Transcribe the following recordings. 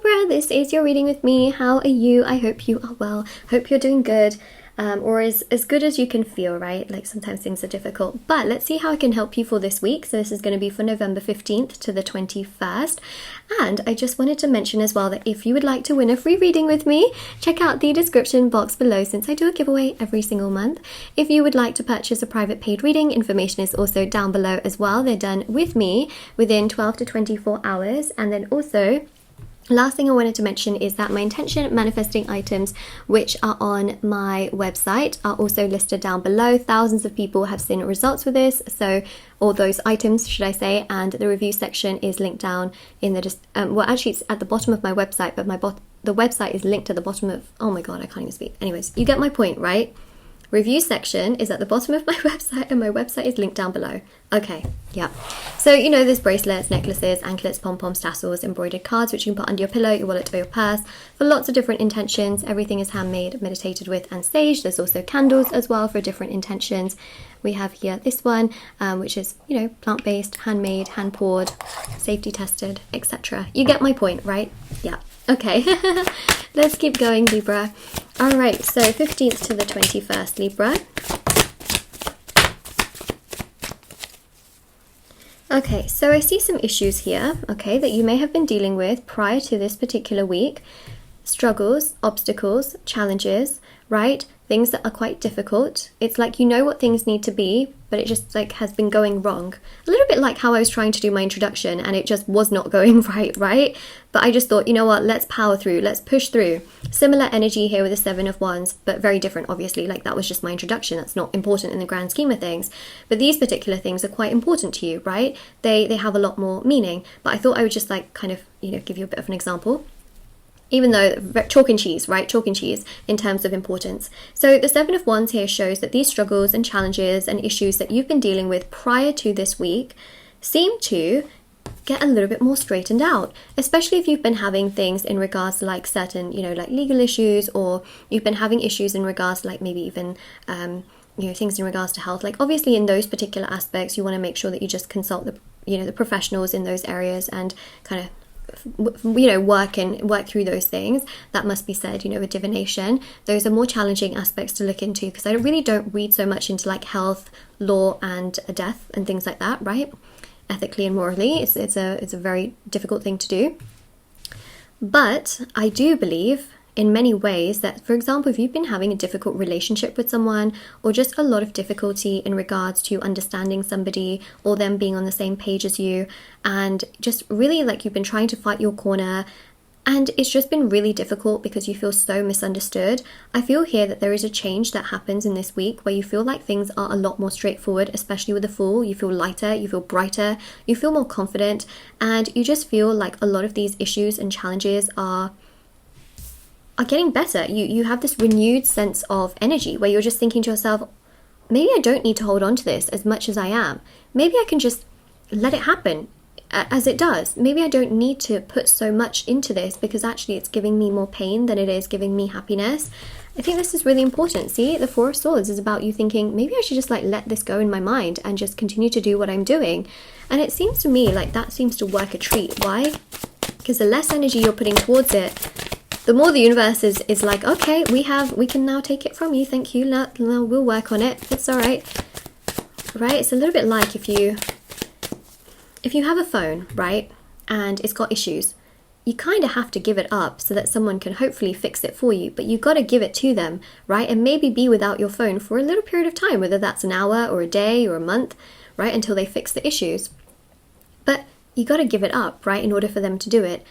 Libra, this is your reading with me. How are you? I hope you are well. Hope you're doing good. Or as good as you can feel, right? Like sometimes things are difficult. But let's see how I can help you for this week. So this is going to be for November 15th to the 21st. And I just wanted to mention as well that if you would like to win a free reading with me, check out the description box below since I do a giveaway every single month. If you would like to purchase a private paid reading, information is also down below as well. They're done with me within 12 to 24 hours. And then also, last thing I wanted to mention is that my intention manifesting items, which are on my website, are also listed down below. Thousands of people have seen results with this, so all those items, should I say, and the review section is linked down in the well, actually it's at the bottom of my website, but the website is linked at the bottom of, oh my god, I can't even speak. Anyways, you get my point, right? Review section is at the bottom of my website and my website is linked down below. Okay, yeah. So, you know, there's bracelets, necklaces, anklets, pom-poms, tassels, embroidered cards, which you can put under your pillow, your wallet, or your purse for lots of different intentions. Everything is handmade, meditated with, and staged. There's also candles as well for different intentions. We have here this one, which is, you know, plant-based, handmade, hand-poured, safety tested, etc. You get my point, right? Yeah. Okay, let's keep going, Libra. All right, so 15th to the 21st, Libra. Okay, so I see some issues here, okay, that you may have been dealing with prior to this particular week. Struggles, obstacles, challenges, right? Things that are quite difficult. It's like you know what things need to be, but it just like has been going wrong. A little bit like how I was trying to do my introduction and it just was not going right? But I just thought, you know what, let's power through, let's push through. Similar energy here with the Seven of Wands, but very different, obviously. Like that was just my introduction. That's not important in the grand scheme of things. But these particular things are quite important to you, right? They have a lot more meaning. But I thought I would just like kind of, you know, give you a bit of an example. Even though chalk and cheese, right? Chalk and cheese in terms of importance. So the Seven of Wands here shows that these struggles and challenges and issues that you've been dealing with prior to this week seem to get a little bit more straightened out, especially if you've been having things in regards to like certain, you know, like legal issues, or you've been having issues in regards to like maybe even you know, things in regards to health. Like obviously in those particular aspects you want to make sure that you just consult the, you know, the professionals in those areas and kind of, you know, work through those things. That must be said, you know, with divination, those are more challenging aspects to look into, because I really don't read so much into like health, law, and death and things like that, right? Ethically and morally, it's a very difficult thing to do. But I do believe in many ways that, for example, if you've been having a difficult relationship with someone, or just a lot of difficulty in regards to understanding somebody or them being on the same page as you, and just really like you've been trying to fight your corner and it's just been really difficult because you feel so misunderstood, I feel here that there is a change that happens in this week where you feel like things are a lot more straightforward, especially with the Fool. You feel lighter, you feel brighter, you feel more confident, and you just feel like a lot of these issues and challenges are getting better. You have this renewed sense of energy where you're just thinking to yourself, maybe I don't need to hold on to this as much as I am. Maybe I can just let it happen as it does. Maybe I don't need to put so much into this because actually it's giving me more pain than it is giving me happiness. I think this is really important. See, the Four of Swords is about you thinking, maybe I should just like let this go in my mind and just continue to do what I'm doing. And it seems to me like that seems to work a treat. Why? Because the less energy you're putting towards it, the more the universe is like, okay, we can now take it from you. Thank you. No, we'll work on it. It's all right. Right? It's a little bit like if you have a phone, right, and it's got issues, you kind of have to give it up so that someone can hopefully fix it for you, but you got to give it to them, right, and maybe be without your phone for a little period of time, whether that's an hour or a day or a month, right, until they fix the issues. But you got to give it up, right, in order for them to do it.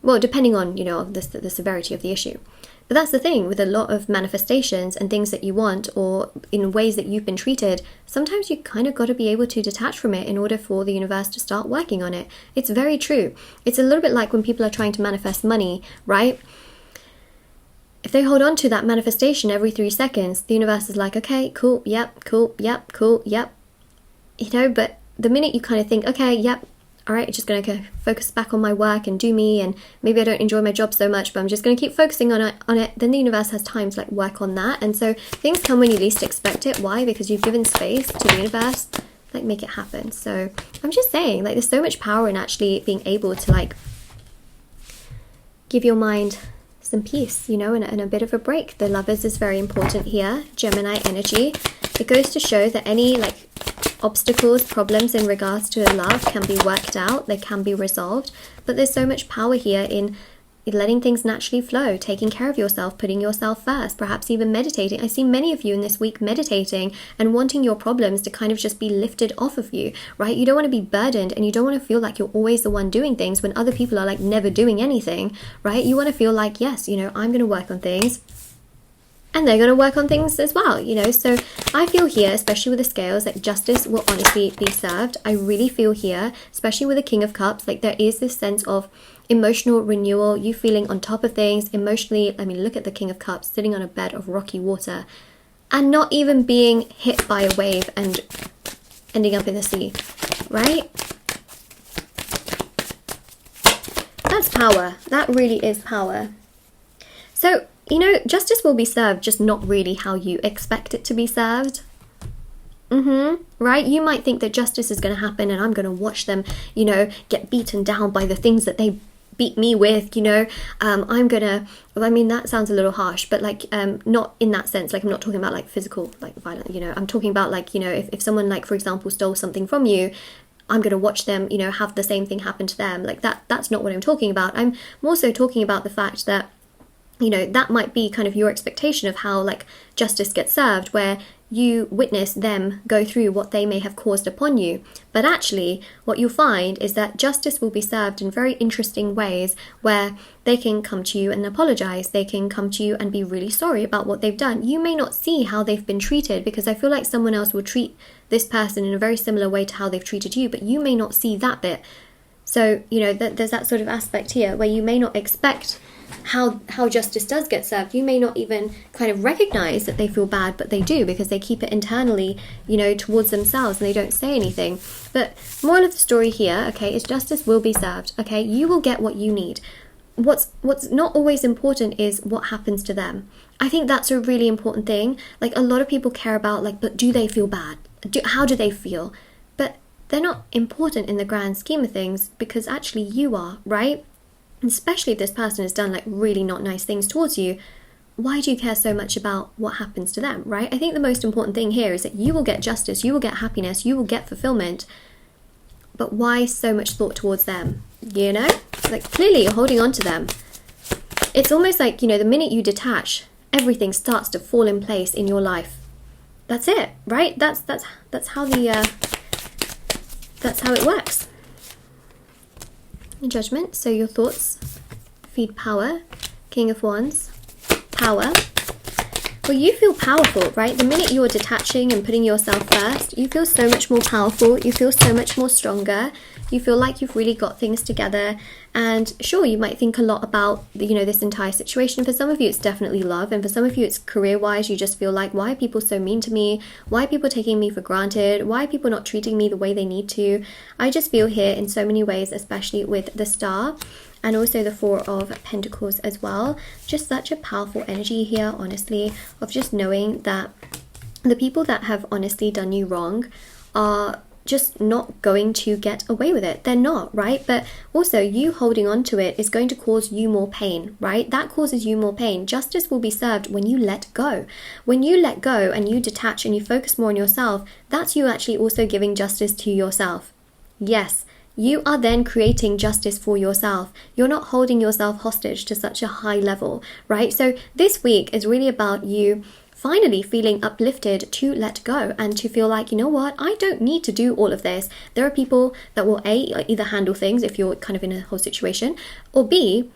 Well, depending on, you know, the severity of the issue. But that's the thing with a lot of manifestations and things that you want, or in ways that you've been treated, sometimes you kind of got to be able to detach from it in order for the universe to start working on it. It's very true. It's a little bit like when people are trying to manifest money, right? If they hold on to that manifestation every 3 seconds, the universe is like, okay, cool, yep, cool, yep, cool, yep. You know, but the minute you kind of think, okay, yep, all right, just going to focus back on my work and do me, and maybe I don't enjoy my job so much, but I'm just going to keep focusing on it, then the universe has time to like work on that. And so things come when you least expect it. Why? Because you've given space to the universe, like, make it happen. So I'm just saying, like, there's so much power in actually being able to like give your mind some peace, you know, and a bit of a break. The Lovers is very important here. Gemini energy. It goes to show that any like obstacles, problems in regards to love can be worked out, they can be resolved, but there's so much power here in letting things naturally flow, taking care of yourself, putting yourself first, perhaps even meditating. I see many of you in this week meditating and wanting your problems to kind of just be lifted off of you, right? You don't want to be burdened, and you don't want to feel like you're always the one doing things when other people are like never doing anything, right? You want to feel like, yes, you know, I'm going to work on things and they're going to work on things as well, you know. So I feel here, especially with the scales, that justice will honestly be served. I really feel here, especially with the King of Cups, like there is this sense of emotional renewal, you feeling on top of things emotionally. I mean, look at the King of Cups sitting on a bed of rocky water and not even being hit by a wave and ending up in the sea, right? That's power. That really is power. So, you know, justice will be served, just not really how you expect it to be served. Right? You might think that justice is going to happen and I'm going to watch them, you know, get beaten down by the things that they beat me with, you know. I'm gonna, well, I mean, that sounds a little harsh, but like not in that sense. Like, I'm not talking about like physical like violence, you know. I'm talking about like, you know, if someone like, for example, stole something from you, I'm going to watch them, you know, have the same thing happen to them. Like that's not what I'm talking about. I'm more so talking about the fact that, you know, that might be kind of your expectation of how like justice gets served, where you witness them go through what they may have caused upon you. But actually, what you'll find is that justice will be served in very interesting ways, where they can come to you and apologize. They can come to you and be really sorry about what they've done. You may not see how they've been treated, because I feel like someone else will treat this person in a very similar way to how they've treated you, but you may not see that bit. So, you know, there's that sort of aspect here where you may not expect how justice does get served. You may not even kind of recognize that they feel bad, but they do, because they keep it internally, you know, towards themselves, and they don't say anything. But moral of the story here, okay, is justice will be served, okay? You will get what you need. What's not always important is what happens to them. I think that's a really important thing. Like, a lot of people care about, like, but do they feel bad? How do they feel? But they're not important in the grand scheme of things, because actually you are, right? Especially if this person has done like really not nice things towards you, why do you care so much about what happens to them, right? I think the most important thing here is that you will get justice, you will get happiness, you will get fulfillment, but why so much thought towards them, you know? Like, clearly you're holding on to them. It's almost like, you know, the minute you detach, everything starts to fall in place in your life. That's it, right? That's how that's how it works. Judgment, so your thoughts feed power. King of Wands, power. Well, you feel powerful, right? The minute you're detaching and putting yourself first, you feel so much more powerful, you feel so much more stronger, you feel like you've really got things together. And sure, you might think a lot about, you know, this entire situation. For some of you, it's definitely love, and for some of you, it's career-wise. You just feel like, why are people so mean to me? Why are people taking me for granted? Why are people not treating me the way they need to? I just feel here in so many ways, especially with the Star and also the Four of Pentacles as well. Just such a powerful energy here, honestly, of just knowing that the people that have honestly done you wrong are just not going to get away with it. They're not, right? But also, you holding on to it is going to cause you more pain, right? That causes you more pain. Justice will be served when you let go. When you let go and you detach and you focus more on yourself, that's you actually also giving justice to yourself. Yes, you are then creating justice for yourself. You're not holding yourself hostage to such a high level, right? So this week is really about you finally feeling uplifted to let go and to feel like, you know what, I don't need to do all of this. There are people that will either handle things if you're kind of in a whole situation, or B,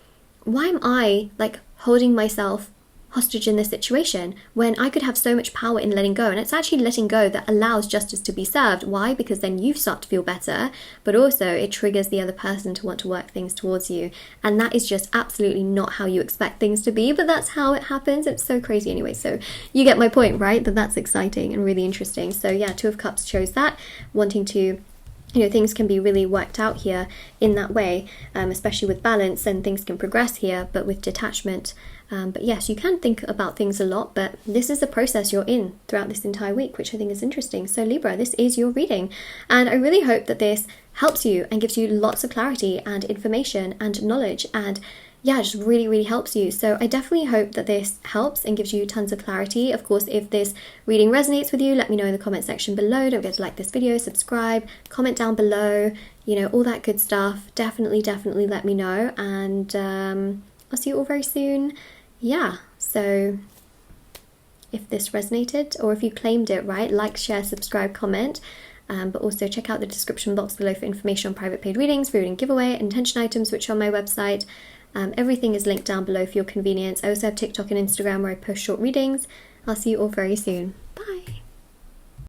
why am I like holding myself hostage in this situation when I could have so much power in letting go? And it's actually letting go that allows justice to be served. Why? Because then you start to feel better, but also it triggers the other person to want to work things towards you. And that is just absolutely not how you expect things to be, but that's how it happens. It's so crazy anyway. So you get my point, right? That's exciting and really interesting. So yeah, Two of Cups shows that, wanting to, you know, things can be really worked out here in that way, especially with balance, and things can progress here, but with detachment. But yes, you can think about things a lot, but this is the process you're in throughout this entire week, which I think is interesting. So Libra, this is your reading, and I really hope that this helps you and gives you lots of clarity and information and knowledge, and yeah, just really helps you. So I definitely hope that this helps and gives you tons of clarity. Of course, if this reading resonates with you, let me know in the comment section below. Don't forget to like this video, subscribe, comment down below, you know, all that good stuff. Definitely let me know, and I'll see you all very soon. Yeah, so if this resonated, or if you claimed it, right, like, share, subscribe, comment. But also check out the description box below for information on private paid readings, free reading giveaway, intention items, which are on my website. Everything is linked down below for your convenience. I also have TikTok and Instagram where I post short readings. I'll see you all very soon. Bye!